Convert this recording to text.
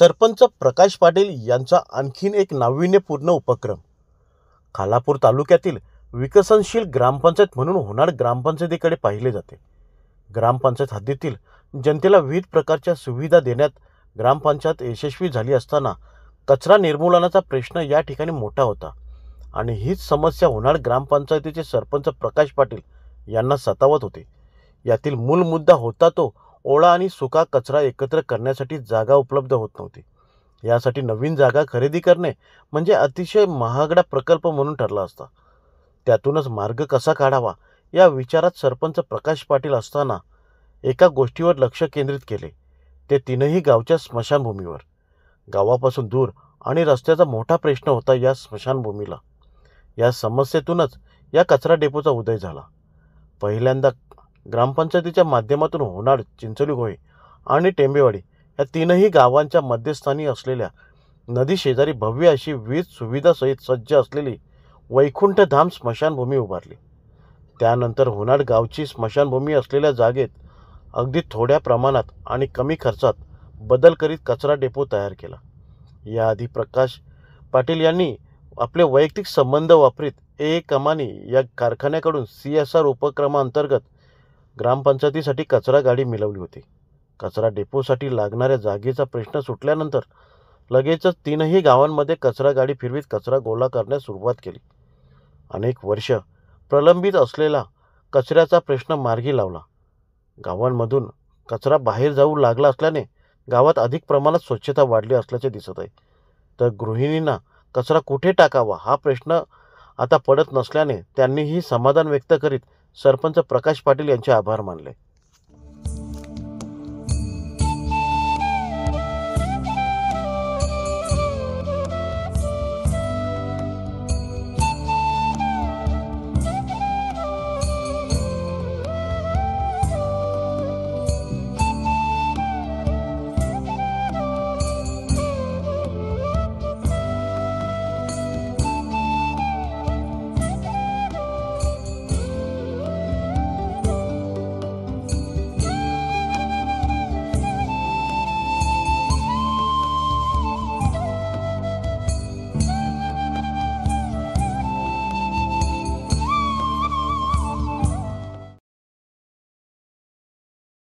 सरपंच प्रकाश पाटील यांचा आणखीन एक नाविन्यपूर्ण उपक्रम. खालापूर तालुक्यातील विकसनशील ग्रामपंचायत म्हणून होणार ग्रामपंचायतीकडे पाहिले जाते. ग्रामपंचायत हद्दीतील जनतेला विविध प्रकारच्या सुविधा देण्यात ग्रामपंचायत यशस्वी झाली असताना कचरा निर्मूलनाचा प्रश्न या ठिकाणी मोठा होता आणि हीच समस्या होणार ग्रामपंचायतीचे सरपंच प्रकाश पाटील यांना सतावत होते. यातील मूल मुद्दा होता तो ओला आणि सुका कचरा एकत्र करण्यासाठी जागा उपलब्ध होत नव्हती. यासाठी नवीन जागा खरेदी करणे म्हणजे अतिशय महागडा प्रकल्प म्हणून ठरला असता. त्यातूनच मार्ग कसा काढावा या विचारात सरपंच प्रकाश पाटील असताना एका गोष्टीवर लक्ष केंद्रित केले, ते तीनही गावच्या स्मशानभूमीवर. गावापासून दूर आणि रस्त्याचा मोठा प्रश्न होता या स्मशानभूमीला. या समस्येतूनच या कचरा डेपोचा उदय झाला. पहिल्यांदा ग्रामपंचायतीच्या माध्यमातून होणार चिंचोली गोहे आणि टेंबेवाडी या तीनही गावांच्या मध्यस्थानी असलेल्या नदी शेजारी भव्य अशी वीज सुविधासहित सज्ज असलेली वैकुंठधाम स्मशानभूमी उभारली. त्यानंतर होणार गावची स्मशानभूमी असलेल्या जागेत अगदी थोड्या प्रमाणात आणि कमी खर्चात बदल करीत कचरा डेपो तयार केला. याआधी प्रकाश पाटील यांनी आपले वैयक्तिक संबंध वापरीत कमानी या कारखान्याकडून CSR उपक्रमांतर्गत ग्रामपंचायतीसाठी कचरा गाडी मिळवली होती. कचरा डेपोसाठी लागणाऱ्या जागेचा प्रश्न सुटल्यानंतर लगेचच तीनही गावांमध्ये कचरा गाडी फिरवीत कचरा गोळा करण्यास सुरुवात केली. अनेक वर्ष प्रलंबित असलेला कचऱ्याचा प्रश्न मार्गी लावला. गावांमधून कचरा बाहेर जाऊ लागला असल्याने गावात अधिक प्रमाणात स्वच्छता वाढली असल्याचे दिसत आहे. तर गृहिणींना कचरा कुठे टाकावा हा प्रश्न आता पडत नसल्याने त्यांनीही समाधान व्यक्त करीत सरपंच प्रकाश पाटील यांचे आभार मानले.